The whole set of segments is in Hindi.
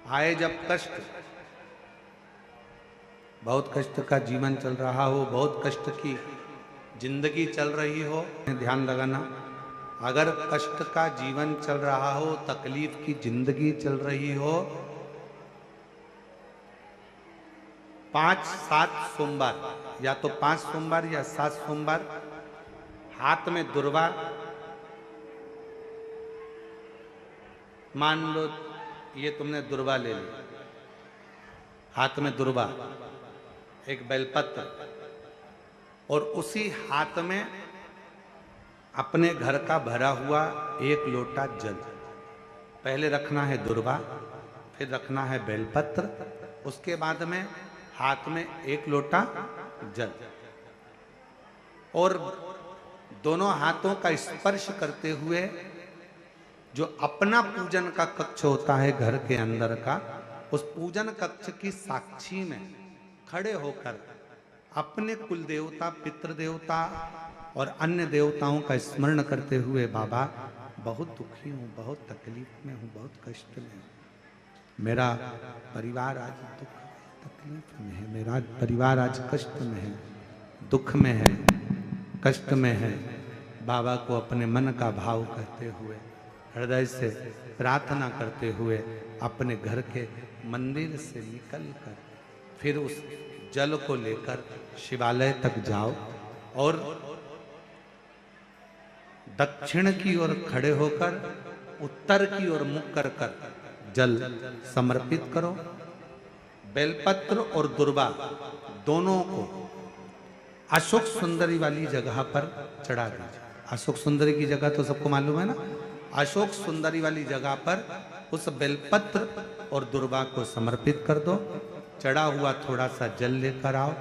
आए जब कष्ट, बहुत कष्ट का जीवन चल रहा हो, बहुत कष्ट की जिंदगी चल रही हो, ध्यान लगाना। अगर कष्ट का जीवन चल रहा हो, तकलीफ की जिंदगी चल रही हो, 5-7 सोमवार, या तो 5 सोमवार या 7 सोमवार, हाथ में दुर्वा, मान लो ये तुमने दुर्वा ले ली, हाथ में दुर्वा, एक बेलपत्र, और उसी हाथ में अपने घर का भरा हुआ 1 लोटा जल। पहले रखना है दुर्वा, फिर रखना है बेलपत्र, उसके बाद में हाथ में 1 लोटा जल, और दोनों हाथों का स्पर्श करते हुए जो अपना पूजन का कक्ष होता है घर के अंदर का, उस पूजन कक्ष की साक्षी में खड़े होकर अपने कुल देवता, पितृदेवता और अन्य देवताओं का स्मरण करते हुए, बाबा बहुत दुखी हूँ, बहुत तकलीफ में हूँ, बहुत कष्ट में हूँ, मेरा परिवार आज दुख तकलीफ में है, मेरा परिवार आज कष्ट में है, दुख में है, कष्ट में है। बाबा को अपने मन का भाव कहते हुए, हृदय से प्रार्थना करते हुए, अपने घर के मंदिर से निकलकर फिर उस जल को लेकर शिवालय तक जाओ और दक्षिण की ओर खड़े होकर उत्तर की ओर मुख कर कर जल समर्पित करो। बेलपत्र और दुर्वा दोनों को अशोक सुंदरी वाली जगह पर चढ़ा दीजिए। अशोक सुंदरी की जगह तो सबको मालूम है ना। अशोक सुंदरी वाली जगह पर उस बेलपत्र और दुर्वा को समर्पित कर दो। चढ़ा हुआ थोड़ा सा जल लेकर आओ,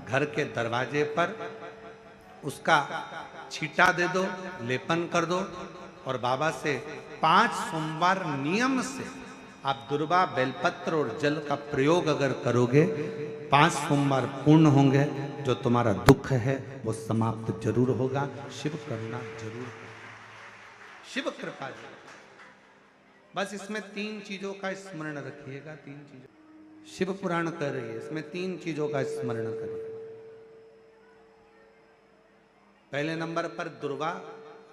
घर के दरवाजे पर उसका छींटा दे दो, लेपन कर दो, और बाबा से 5 सोमवार नियम से आप दुर्वा, बेलपत्र और जल का प्रयोग अगर करोगे, 5 सोमवार पूर्ण होंगे, जो तुम्हारा दुख है वो समाप्त जरूर होगा। शिव करुणा जरूर, शिव कृपा जरूर। बस इसमें 3 चीजों का स्मरण रखिएगा। 3 चीजों शिव पुराण कर रही है, इसमें 3 चीजों का स्मरण करिए। पहले नंबर पर दुर्वा,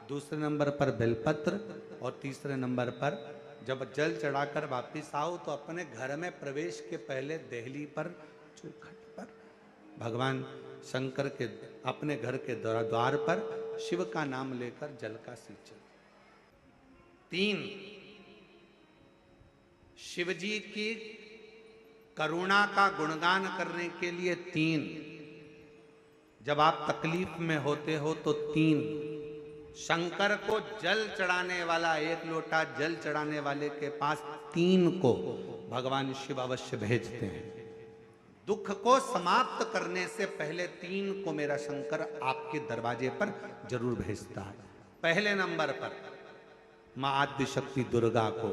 दूसरे नंबर पर बेलपत्र, और तीसरे नंबर पर जब जल चढ़ाकर वापिस आओ तो अपने घर में प्रवेश के पहले देहली पर, चौखट पर, भगवान शंकर के अपने घर के द्वार पर शिव का नाम लेकर जल का सिंचन। 3, शिव जी की करुणा का गुणगान करने के लिए 3, जब आप तकलीफ में होते हो तो 3, शंकर को जल चढ़ाने वाला, 1 लोटा जल चढ़ाने वाले के पास 3 को भगवान शिव अवश्य भेजते हैं। दुख को समाप्त करने से पहले 3 को मेरा शंकर आपके दरवाजे पर जरूर भेजता है। पहले नंबर पर मां आद्य शक्ति दुर्गा को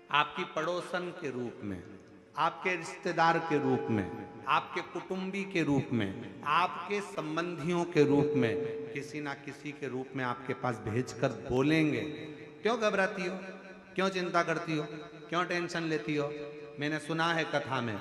आपकी पड़ोसन के रूप में, आपके रिश्तेदार के रूप में, आपके कुटुंबी के रूप में, आपके संबंधियों के रूप में, किसी ना किसी के रूप में आपके पास भेजकर बोलेंगे, क्यों घबराती हो, क्यों चिंता करती हो, क्यों टेंशन लेती हो। मैंने सुना है कथा में,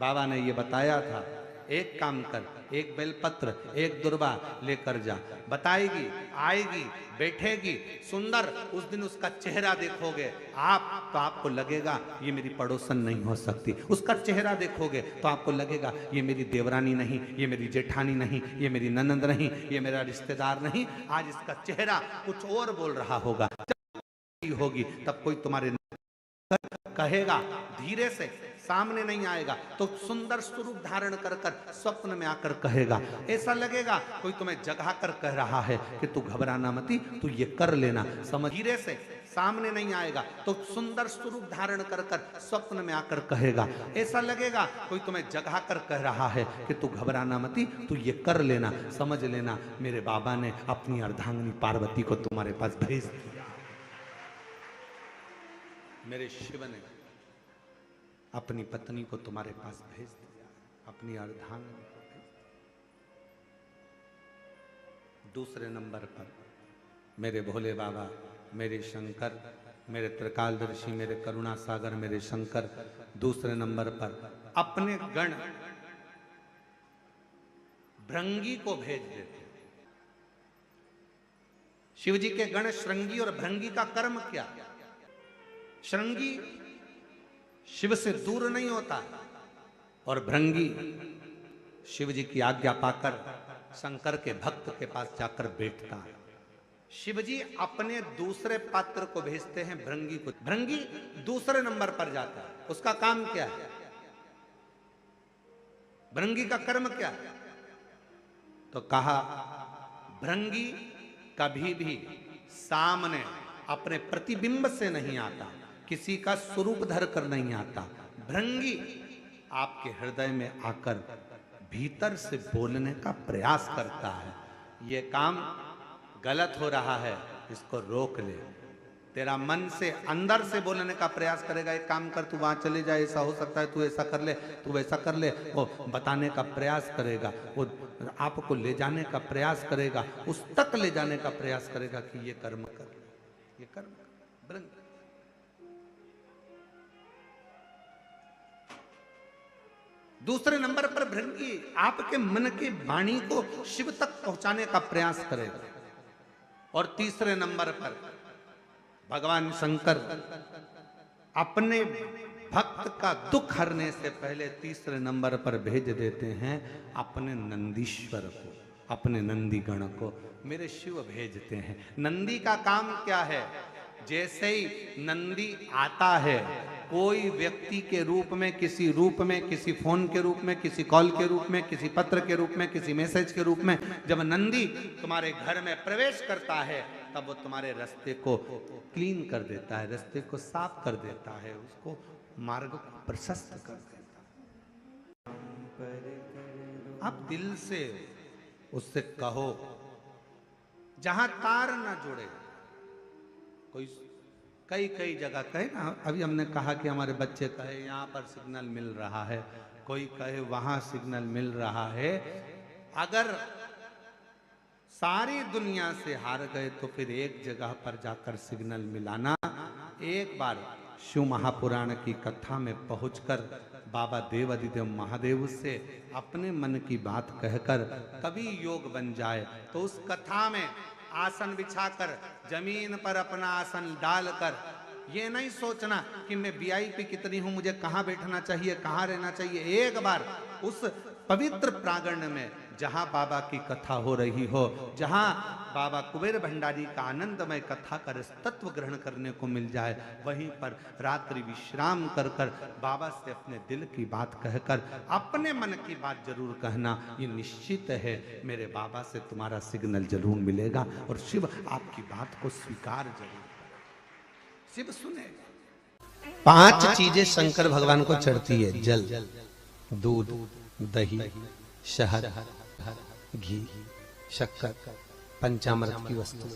बाबा ने ये बताया था, एक काम कर, 1 बेलपत्र, 1 दुर्वा लेकर जा, बताएगी, आएगी, बैठेगी, सुंदर, उस दिन उसका चेहरा देखोगे आप तो आपको लगेगा ये मेरी पड़ोसन नहीं हो सकती। उसका चेहरा देखोगे तो आपको लगेगा ये मेरी देवरानी नहीं, ये मेरी जेठानी नहीं, ये मेरी ननंद नहीं, ये मेरा रिश्तेदार नहीं। आज इसका चेहरा कुछ और बोल रहा होगा। जब होगी तब कोई तुम्हारे कहेगा, धीरे से, सामने नहीं आएगा तो सुंदर स्वरूप धारण कर कर स्वप्न में आकर कहेगा। ऐसा लगेगा कोई तुम्हें जगा कर कह रहा है कि तू घबराना मती, तू ये कर लेना, समझ। धीरे से, सामने नहीं आएगा तो सुंदर स्वरूप धारण कर कर स्वप्न में आकर कहेगा। ऐसा लगेगा कोई तुम्हें जगा कर कह रहा है कि तू घबराना मती, तू ये कर लेना, समझ लेना, मेरे बाबा ने अपनी अर्धांगिनी पार्वती को तुम्हारे पास भेज दिया। मेरे शिव ने अपनी पत्नी को तुम्हारे पास भेज दिया, अपनी अर्धांगिनी को भेज दिया। दूसरे नंबर पर मेरे भोले बाबा, मेरे शंकर, मेरे त्रिकालदर्शी, मेरे करुणा सागर, मेरे शंकर। दूसरे नंबर पर अपने गण भृंगी को भेज देते। शिव जी के गण श्रृंगी और भृंगी का कर्म क्या? श्रृंगी शिव से दूर नहीं होता और भृंगी शिव जी की आज्ञा पाकर शंकर के भक्त के पास जाकर बैठता है। शिव जी अपने दूसरे पात्र को भेजते हैं भृंगी को। भृंगी दूसरे नंबर पर जाता है। उसका काम क्या है? भृंगी का कर्म क्या है? तो कहा भृंगी कभी भी सामने अपने प्रतिबिंब से नहीं आता, किसी का स्वरूप धर कर नहीं आता। भृंगी आपके हृदय में आकर भीतर से बोलने का प्रयास करता है। ये काम गलत हो रहा है, इसको रोक ले। तेरा मन से अंदर से बोलने का प्रयास करेगा, एक काम कर, तू वहां चले जाए, ऐसा हो सकता है, तू ऐसा कर ले, तू वैसा कर ले। वो बताने का प्रयास करेगा, वो आपको ले जाने का प्रयास करेगा, उस तक ले जाने का प्रयास करेगा कि ये कर्म कर, ये कर्म कर। दूसरे नंबर पर भृंगी आपके मन की वाणी को शिव तक पहुंचाने का प्रयास करेगा। और तीसरे नंबर पर भगवान शंकर अपने भक्त का दुख हरने से पहले तीसरे नंबर पर भेज देते हैं अपने नंदीश्वर को, अपने नंदी गण को। मेरे शिव भेजते हैं। नंदी का काम क्या है? जैसे ही नंदी आता है, कोई व्यक्ति के रूप में, किसी रूप में, किसी फोन के रूप में, किसी कॉल के रूप में, किसी पत्र के रूप में, किसी मैसेज के रूप में, जब नंदी तुम्हारे घर में प्रवेश करता है तब वो तुम्हारे रास्ते को क्लीन कर देता है, रास्ते को साफ कर देता है, उसको मार्ग को प्रशस्त कर देता है। आप दिल से उससे कहो, जहां तार ना जुड़े। कोई कई जगह कहे ना, अभी हमने कहा कि हमारे बच्चे कहे यहाँ पर सिग्नल मिल रहा है, कोई कहे वहां सिग्नल मिल रहा है। अगर सारी दुनिया से हार गए तो फिर एक जगह पर जाकर सिग्नल मिलाना। एक बार शिव महापुराण की कथा में पहुंचकर बाबा देवादिदेव महादेव से अपने मन की बात कहकर कभी योग बन जाए तो उस कथा में आसन बिछाकर जमीन पर अपना आसन डालकर ये नहीं सोचना कि मैं वीआईपी कितनी हूं, मुझे कहां बैठना चाहिए, कहां रहना चाहिए। एक बार उस पवित्र प्रांगण में जहां बाबा की कथा हो रही हो, जहां बाबा कुबेर भंडारी का आनंदमय कथा कर तत्व ग्रहण करने को मिल जाए, वहीं पर रात्रि विश्राम कर कर बाबा से अपने दिल की बात कहकर अपने मन की बात जरूर कहना। ये निश्चित है मेरे बाबा से तुम्हारा सिग्नल जरूर मिलेगा और शिव आपकी बात को स्वीकार जरूर, शिव सुनेगा। 5 चीजें शंकर भगवान को चढ़ती है: जल, दूध, दही, शहद, घी, शक्कर, पंचामृत की वस्तु।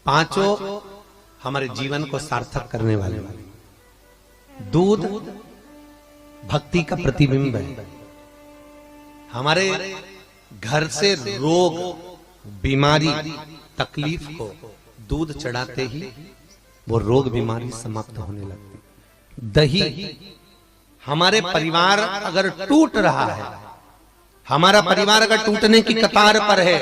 पांचों हमारे जीवन को सार्थक करने वाले। दूध भक्ति का प्रतिबिंब है। हमारे घर से रोग, बीमारी, तकलीफ को दूध चढ़ाते ही वो रोग बीमारी समाप्त होने लगती। दही, हमारे परिवार अगर टूट रहा है, हमारा परिवार अगर टूटने की कतार पर है,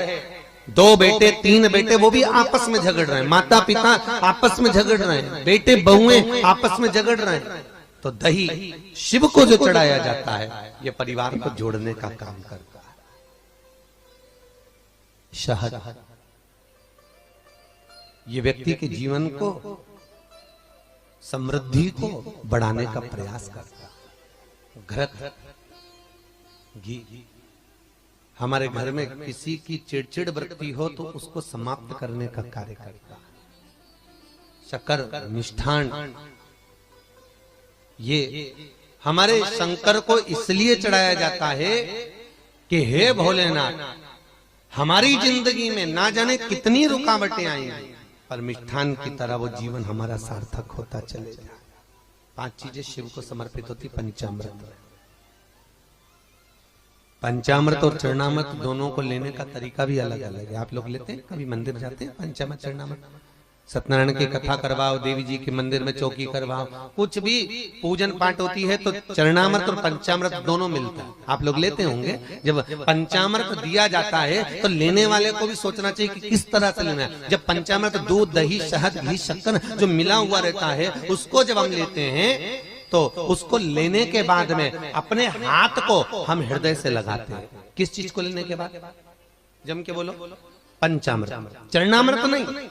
2 बेटे 3 बेटे वो भी आपस में झगड़ रहे हैं, माता पिता आपस में झगड़ रहे हैं, बेटे बहुएं आपस में झगड़ रहे हैं, तो दही शिव को जो चढ़ाया जाता है ये परिवार को जोड़ने का काम करता है। शहद, ये व्यक्ति के जीवन को, समृद्धि को बढ़ाने का प्रयास करता है। घृत, घी, हमारे घर में किसी की चिड़चिड़ वृत्ति हो तो उसको समाप्त करने का कार्य करता है। शक्कर, मिष्ठान, ये हमारे शंकर को इसलिए चढ़ाया जाता है कि हे भोलेनाथ, हमारी जिंदगी में ना जाने कितनी रुकावटें आई पर मिष्ठान की तरह वो जीवन हमारा सार्थक होता चले जाए। 5 चीजें शिव को समर्पित होती। पंचामृत, पंचामृत और चरणामृत दोनों को लेने का तरीका भी अलग अलग है। आप लोग लेते हैं, कभी मंदिर जाते हैं पंचामृत चरणामृत? सत्यनारायण की कथा करवाओ, देवी जी के मंदिर में चौकी करवाओ, कुछ भी पूजन पाठ होती है तो चरणामृत और पंचामृत दोनों मिलता है। आप लोग लेते होंगे। जब पंचामृत दिया जाता है तो लेने वाले को भी सोचना चाहिए कि किस तरह से लेना है। जब पंचामृत दूध, दही, शहद, घी, शक्कर जो मिला हुआ रहता है उसको जब हम लेते हैं तो उसको लेने के बाद में अपने हाथ को हम हृदय से लगाते हैं। किस चीज को लेने के बाद? जम के बोलो। पंचामृत, चरणामृत नहीं।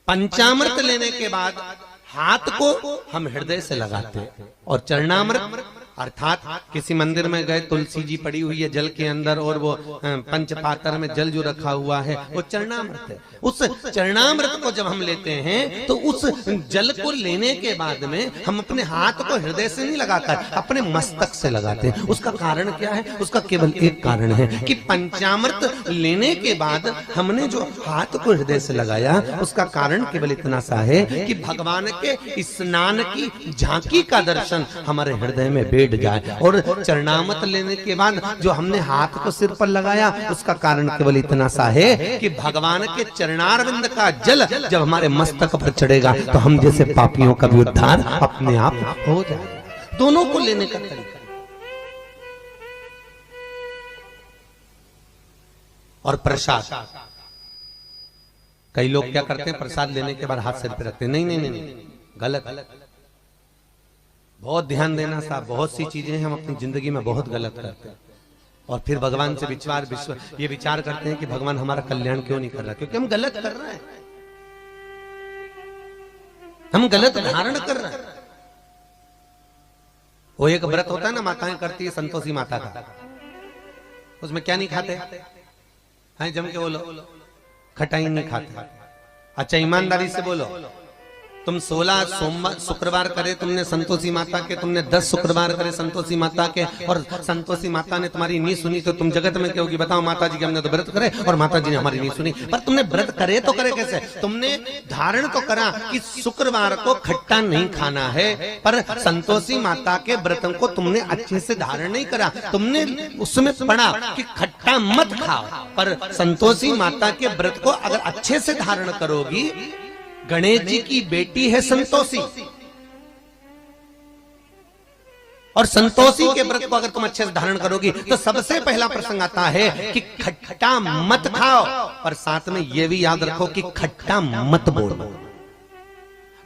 पंचामृत लेने के बाद हाथ को हम हृदय से लगाते हैं। और चरणामृत अर्थात किसी मंदिर में गए, तुलसी जी पड़ी हुई है जल के अंदर और वो पंचपात्र में जल जो रखा हुआ है वो चरणामृत है। उस चरणामृत को जब हम लेते हैं तो उस जल को लेने के बाद में हम अपने हाथ को हृदय से नहीं लगाकर अपने मस्तक से लगाते हैं। उसका कारण क्या है? उसका केवल एक कारण है कि पंचामृत लेने के बाद हमने जो हाथ को हृदय से लगाया, उसका कारण केवल इतना सा है कि भगवान के स्नान की झांकी का दर्शन हमारे हृदय में बैठ जाए। और चरणामृत लेने के बाद जो हमने हाथ को सिर पर लगाया, उसका कारण केवल इतना सा है कि भगवान के चरणारविंद का जल जब हमारे मस्तक पर चढ़ेगा तो हम जैसे पापियों का भी उद्धार अपने आप हो जाए। दोनों को लेने का तरीका। और प्रसाद, कई लोग क्या करते हैं, प्रसाद लेने के बाद हाथ सिर पे रखते हैं। नहीं नहीं नहीं, नहीं, गलत। बहुत ध्यान देना साहब। बहुत सी चीजें हम अपनी जिंदगी में बहुत गलत करते हैं और फिर भगवान से ये विचार करते हैं कि भगवान हमारा कल्याण क्यों नहीं कर रहा, क्योंकि हम गलत कर रहे हैं, हम गलत धारण कर रहे हैं। वो एक व्रत होता है ना, माताएं करती है संतोषी माता का, उसमें क्या नहीं खाते हैं? जम के बोलो। खटाई नहीं खाते। अच्छा ईमानदारी से बोलो, तुम 16 सोमवार शुक्रवार करे तुमने संतोषी माता के, तुमने 10 शुक्रवार करे संतोषी माता के, और संतोषी माता ने तुम्हारी नहीं सुनी तो तुम जगत में कहोगी बताओ माता जी के हमने तो व्रत करे और माता जी ने हमारी नहीं सुनी। पर तुमने व्रत करे तो करे कैसे? तुमने धारण तो करा कि शुक्रवार को खट्टा नहीं खाना है, पर संतोषी माता के व्रत को तुमने अच्छे से धारण नहीं करा। तुमने उसमें पढ़ा कि खट्टा मत खाओ, पर संतोषी माता के व्रत को अगर अच्छे से धारण करोगी, गणेश जी की बेटी है संतोषी, और संतोषी के व्रत को अगर तुम अच्छे से धारण करोगी तो सबसे पहला प्रसंग आता है कि खट्टा मत खाओ, और साथ में यह भी याद रखो कि खट्टा मत बोलो।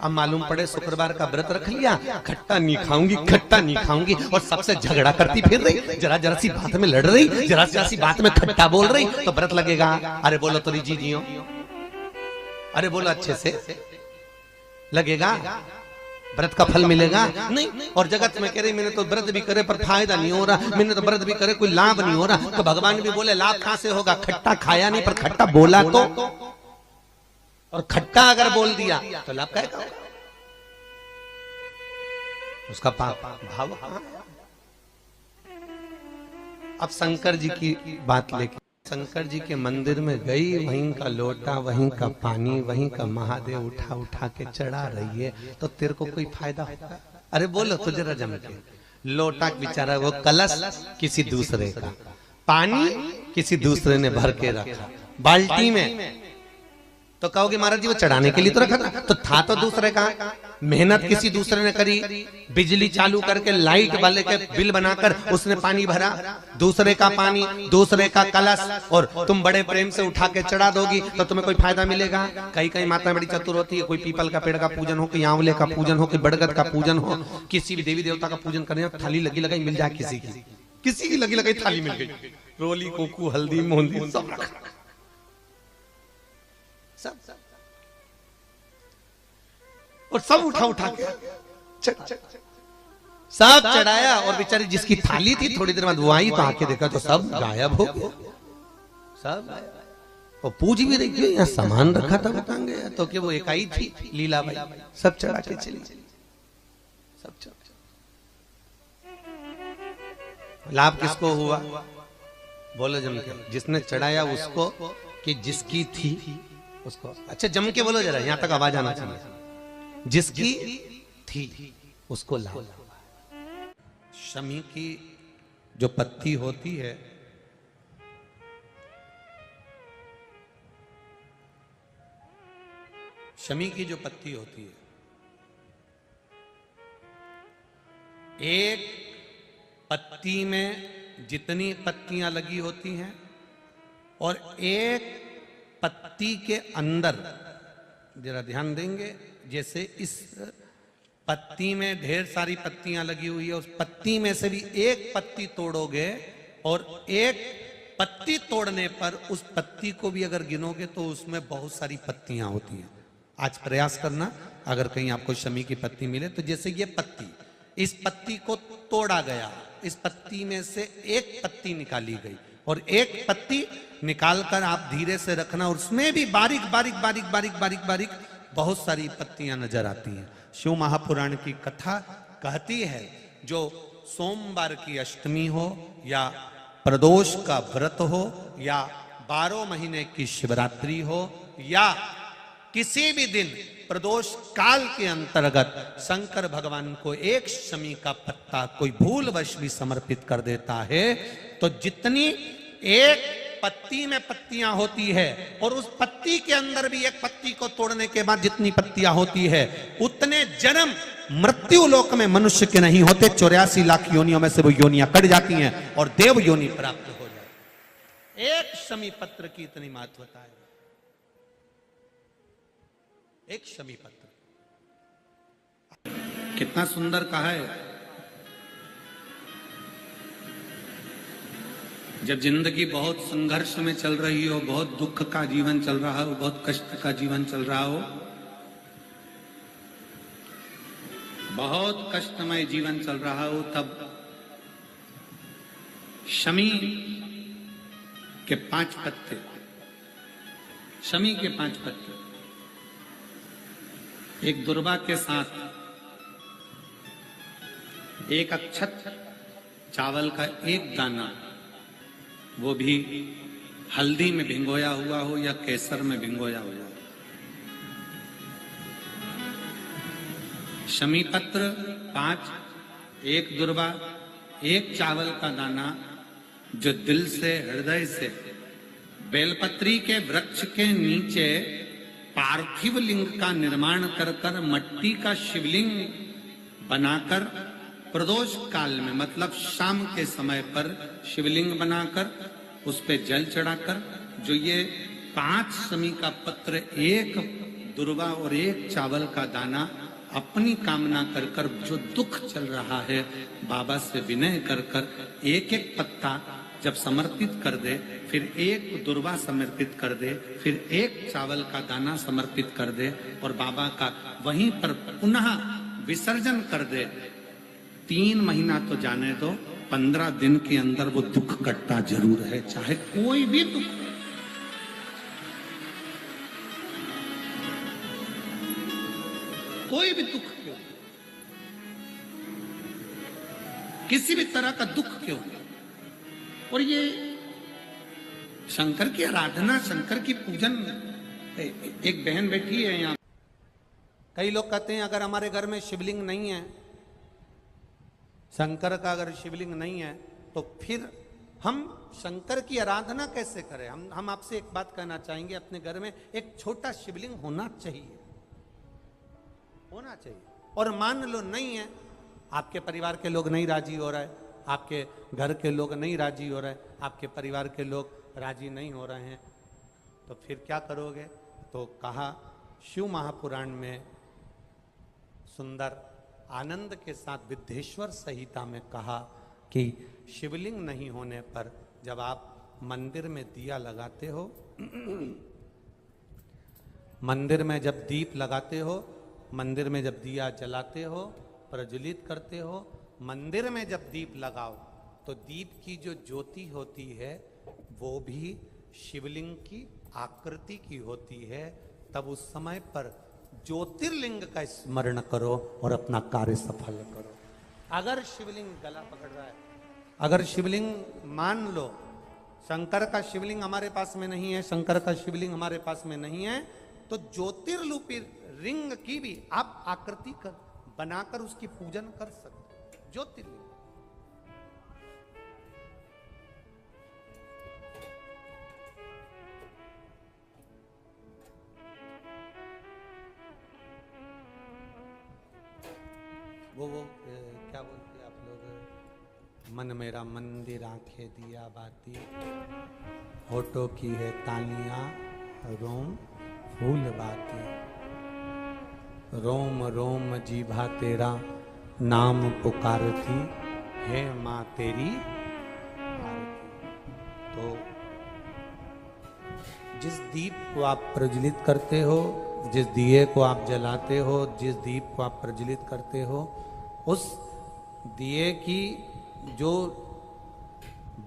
अब मालूम पड़े शुक्रवार का व्रत रख लिया, खट्टा नहीं खाऊंगी, खट्टा नहीं खाऊंगी, और सबसे झगड़ा करती फिर रही, जरा जरा सी बात में लड़ रही, जरा जरा सी बात में खट्टा बोल रही, तो व्रत लगेगा? अरे बोलो तो जी जियो, अरे बोलो अच्छे से, लगेगा? व्रत का फल मिलेगा? नहीं। और जगत में कह रही मैंने तो व्रत भी करे पर फायदा नहीं हो रहा, मैंने तो व्रत भी करे कोई लाभ नहीं हो रहा। तो भगवान भी बोले लाभ कहां से होगा? खट्टा खाया नहीं पर खट्टा बोला तो, और खट्टा अगर बोल दिया तो लाभ क्या होगा? उसका भाव। अब शंकर जी की बात लेके, शंकर जी के मंदिर में गई, वहीं का लोटा, वहीं का पानी, वहीं का महादेव उठा उठा के चढ़ा रही है, तो तेरे को कोई फायदा होगा? अरे बोलो तो जरा जम के। लोटा बेचारा वो कलश किसी दूसरे का, पानी किसी दूसरे ने भर के रखा बाल्टी में, तो कहोगे महाराज जी वो चढ़ाने के लिए तो रखा था, तो था तो दूसरे का। मेहनत किसी दूसरे ने करी, बिजली चालू करके लाइट वाले के बिल बनाकर उसने पानी भरा, दूसरे का पानी, दूसरे का कलश, और तुम बड़े प्रेम से उठा के चढ़ा दोगी तो तुम्हें कोई फायदा मिलेगा? कई कई माताएं बड़ी चतुर होती है, कोई पीपल का पेड़ का पूजन हो, कोई आंवले का पूजन हो, कोई बड़गद का पूजन हो, किसी भी देवी देवता का पूजन करने, थाली लगी लगाई मिल जाए, किसी की लगी लगाई थाली मिल गई, रोली, कोकू, हल्दी, मोहंदी सब रखा, और सब उठा उठा के सब चढ़ाया, और बेचारी जिसकी थाली थी थोड़ी देर बाद वो आई तो आके देखा तो सब गायब हो गया, सब। और पूछ भी रही थी यहाँ सामान रखा था बताएंगे, तो कि वो एक आई थी लीलाबाई, सब चढ़ा के चली, सब चढ़ा। लाभ किसको हुआ? बोलो जम के। जिसने चढ़ाया उसको कि जिसकी थी उसको? अच्छा जम के बोलो जरा, यहां तक आवाज आना चाहिए। जिसकी थी उसको लाभ। शमी की जो पत्ती होती है शमी की जो पत्ती होती है, एक पत्ती में जितनी पत्तियां लगी होती हैं और एक पत्ती के अंदर, जरा ध्यान देंगे, जैसे इस पत्ती में ढेर सारी पत्तियां लगी हुई है, उस पत्ती में से भी एक पत्ती तोड़ोगे और एक पत्ती तोड़ने पर उस पत्ती को भी अगर गिनोगे तो उसमें बहुत सारी पत्तियां होती हैं। आज प्रयास करना, अगर कहीं आपको शमी की पत्ती मिले तो जैसे ये पत्ती, इस पत्ती को तोड़ा गया, इस पत्ती में से एक पत्ती निकाली गई और एक पत्ती निकालकर आप धीरे से रखना, और उसमें भी बारीक बारीक बारीक बारीक बारीक बारीक बहुत सारी पत्तियां नजर आती हैं। शिव महापुराण की कथा कहती है, जो सोमवार की अष्टमी हो या प्रदोष का व्रत हो या 12 महीने की शिवरात्रि हो या किसी भी दिन प्रदोष काल के अंतर्गत शंकर भगवान को एक शमी का पत्ता कोई भूलवश भी समर्पित कर देता है, तो जितनी एक पत्ती में पत्तियां होती है और उस पत्ती के अंदर भी एक पत्ती को तोड़ने के बाद जितनी पत्तियां होती है, उतने जन्म मृत्यु लोक में मनुष्य के नहीं होते। 84 लाख योनियों में से वो योनियां कट जाती हैं और देव योनि प्राप्त हो जाती है। एक शमी पत्र की इतनी महत्वता है, एक शमी पत्र। कितना सुंदर कहा है। जब जिंदगी बहुत संघर्ष में चल रही हो, बहुत दुख का जीवन चल रहा हो, बहुत कष्ट का जीवन चल रहा हो, बहुत कष्टमय जीवन चल रहा हो, तब शमी के 5 पत्ते, शमी के 5 पत्ते एक दुर्वा के साथ एक अक्षत चावल का एक दाना, वो भी हल्दी में भिंगोया हुआ हो या केसर में भिंगोया हुआ हो, शमी पत्र 5, एक दुर्वा, एक चावल का दाना, जो दिल से हृदय से बेलपत्री के वृक्ष के नीचे पार्थिव लिंग का निर्माण कर कर मट्टी का शिवलिंग बनाकर प्रदोष काल में, मतलब शाम के समय पर शिवलिंग बनाकर उस पे जल चढ़ाकर, जो ये 5 शमी का पत्र, एक दुर्वा और एक चावल का दाना, अपनी कामना कर कर, जो दुख चल रहा है बाबा से विनय कर कर एक एक पत्ता जब समर्पित कर दे, फिर एक दुर्वा समर्पित कर दे, फिर एक चावल का दाना समर्पित कर दे और बाबा का वहीं पर पुनः विसर्जन कर दे, 3 महीना तो जाने दो, 15 दिन के अंदर वो दुख कटता जरूर है, चाहे कोई भी दुख। कोई भी दुख क्यों, किसी भी तरह का दुख क्यों। और ये शंकर की आराधना, शंकर की पूजन। एक बहन बैठी है यहाँ, कई लोग कहते हैं अगर हमारे घर में शिवलिंग नहीं है, शंकर का अगर शिवलिंग नहीं है, तो फिर हम शंकर की आराधना कैसे करें। हम आपसे एक बात कहना चाहेंगे, अपने घर में एक छोटा शिवलिंग होना चाहिए, होना चाहिए। और मान लो नहीं है, आपके परिवार के लोग नहीं राजी हो रहे, आपके घर के लोग नहीं राजी हो रहे, आपके परिवार के लोग राजी नहीं हो रहे हैं, तो फिर क्या करोगे। तो कहा शिव महापुराण में सुंदर आनंद के साथ विद्धेश्वर संहिता में कहा कि शिवलिंग नहीं होने पर जब आप मंदिर में दिया लगाते हो, मंदिर में जब दीप लगाते हो, मंदिर में जब दिया जलाते हो, प्रज्वलित करते हो, मंदिर में जब दीप लगाओ तो दीप की जो ज्योति होती है वो भी शिवलिंग की आकृति की होती है। तब उस समय पर ज्योतिर्लिंग का स्मरण करो और अपना कार्य सफल करो। अगर शिवलिंग गला पकड़ रहा है, अगर शिवलिंग मान लो शंकर का शिवलिंग हमारे पास में नहीं है, शंकर का शिवलिंग हमारे पास में नहीं है, तो ज्योतिर्लिपि रिंग की भी आप आकृति कर बनाकर उसकी पूजन कर सकते। ज्योतिर्लिंग क्या बोलते हैं आप लोग, मन मेरा मंदिर आंखें दिया बाती, होठों की है तालियां रोम फूल बाती, रोम रोम जीभा तेरा नाम पुकारती है माँ तेरी आरती। तो जिस दीप को आप प्रज्वलित करते हो, जिस दिए को आप जलाते हो, जिस दीप को आप प्रज्वलित करते हो, उस दिए की जो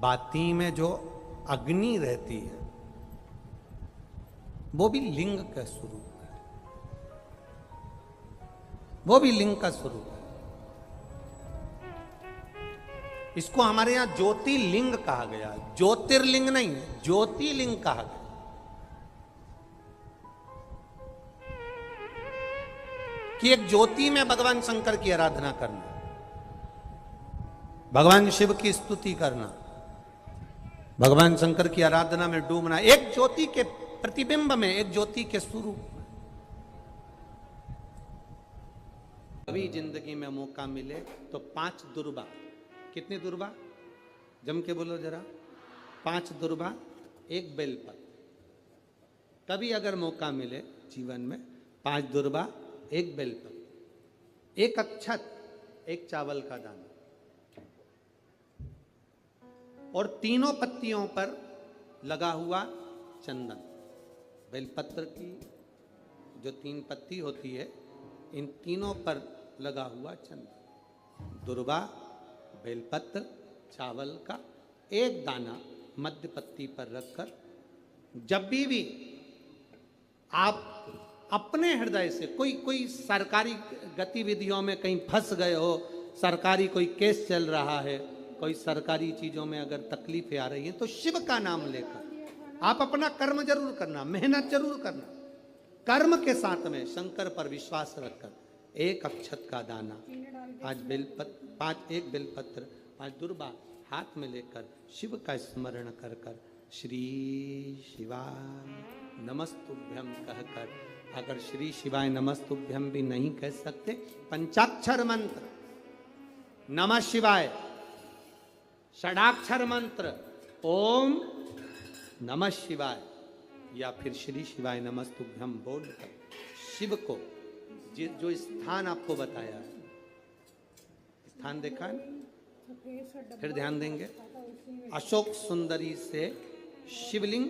बाती में जो अग्नि रहती है वो भी लिंग का स्वरूप है, वो भी लिंग का स्वरूप है। इसको हमारे यहां ज्योतिर्लिंग कहा गया, ज्योतिर्लिंग नहीं, ज्योतिर्लिंग कहा गया। कि एक ज्योति में भगवान शंकर की आराधना करना, भगवान शिव की स्तुति करना, भगवान शंकर की आराधना में डूबना, एक ज्योति के प्रतिबिंब में, एक ज्योति के स्वरूप में। कभी जिंदगी में मौका मिले तो 5 दुर्बा, कितनी दुर्बा जम के बोलो जरा, 5 दुर्बा 1 बेलपत्र। कभी अगर मौका मिले जीवन में 5 दुर्बा 1 बेलपत्र, 1 अक्षत, 1 चावल का दाना, और तीनों पत्तियों पर लगा हुआ चंदन। बेलपत्र की जो 3 पत्ती होती है, इन तीनों पर लगा हुआ चंदन, दुर्बा, बेलपत्र, चावल का 1 दाना मध्य पत्ती पर रखकर, जब भी आप अपने हृदय से कोई सरकारी गतिविधियों में कहीं फंस गए हो, सरकारी कोई केस चल रहा है, कोई सरकारी चीजों में अगर तकलीफें आ रही हैं, तो शिव का नाम लेकर आप अपना कर्म जरूर करना, मेहनत जरूर करना। कर्म के साथ में शंकर पर विश्वास रखकर 1 अक्षत का दाना, 1 बेलपत्र, 5 दुर्बा हाथ में लेकर शिव का स्मरण कर कर श्री शिवाय नमस्तुभ्यम कहकर, अगर श्री शिवाय नमस्तुभ्यम भी नहीं कह सकते, पंचाक्षर मंत्र नमः शिवाय, षडाक्षर मंत्र ओम नमः शिवाय, या फिर श्री शिवाय नमस्तुभ्यम बोलकर शिव को जो स्थान आपको बताया है, स्थान देखा है, फिर ध्यान देंगे। अशोक सुंदरी से शिवलिंग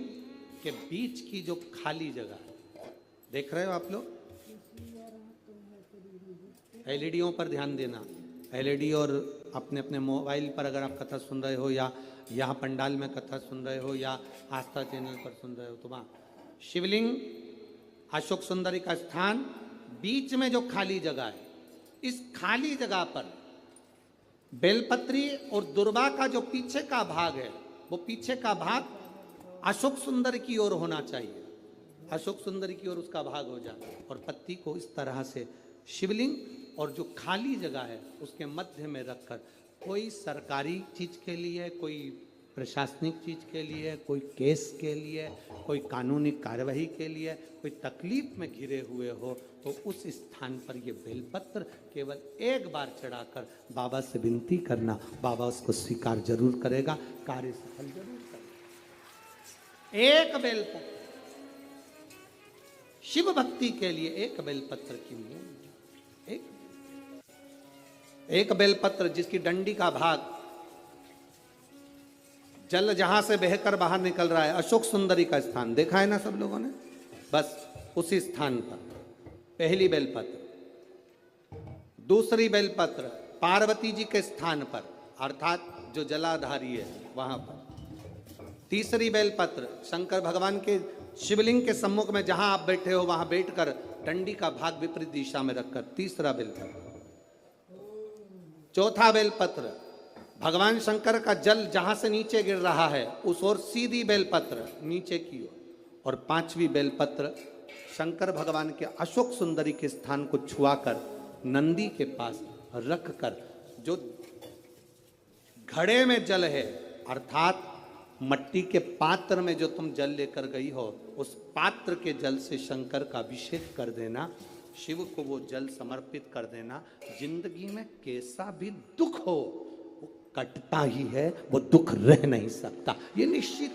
के बीच की जो खाली जगह देख रहे हो आप लोग, एलईडीओं पर ध्यान देना। एलईडी और अपने अपने मोबाइल पर अगर आप कथा सुन रहे हो, या यहाँ पंडाल में कथा सुन रहे हो, या आस्था चैनल पर सुन रहे हो, तो वहाँ शिवलिंग, अशोक सुंदरी का स्थान, बीच में जो खाली जगह है, इस खाली जगह पर बेलपत्री और दुर्बा का जो पीछे का भाग है, वो पीछे का भाग अशोक सुंदर की ओर होना चाहिए, अशोक सुंदर की ओर उसका भाग हो जाए, और पत्ती को इस तरह से शिवलिंग और जो खाली जगह है उसके मध्य में रखकर, कोई सरकारी चीज के लिए, कोई प्रशासनिक चीज के लिए, कोई केस के लिए, कोई कानूनी कार्यवाही के लिए, कोई तकलीफ में घिरे हुए हो, तो उस स्थान पर ये बेलपत्र केवल 1 बार चढ़ाकर बाबा से विनती करना, बाबा उसको स्वीकार जरूर करेगा, कार्य सफल जरूर करेगा। 1 बेलपत्र शिव भक्ति के लिए, 1 बेलपत्र की मूल्य, एक बेलपत्र जिसकी डंडी का भाग, जल जहां से बहकर बाहर निकल रहा है, अशोक सुंदरी का स्थान देखा है ना सब लोगों ने, बस उसी स्थान पर पहली बेलपत्र। दूसरी बेलपत्र पार्वती जी के स्थान पर, अर्थात जो जलाधारी है वहां पर। तीसरी बेलपत्र शंकर भगवान के शिवलिंग के सम्मुख में जहां आप बैठे हो वहां बैठकर डंडी का भाग विपरीत दिशा में रखकर, तीसरा बेलपत्र। चौथा बेलपत्र भगवान शंकर का जल जहां से नीचे गिर रहा है उस ओर सीधी बेलपत्र नीचे की ओर, और 5वीं बेलपत्र शंकर भगवान के अशोक सुंदरी के स्थान को छुआकर नंदी के पास रखकर, जो घड़े में जल है, अर्थात मट्टी के पात्र में जो तुम जल लेकर गई हो, उस पात्र के जल से शंकर का अभिषेक कर देना। शिव को वो जल समर्पित कर देना। जिंदगी में कैसा भी दुख हो वो कटता ही है, वो दुख रह नहीं सकता, ये निश्चित।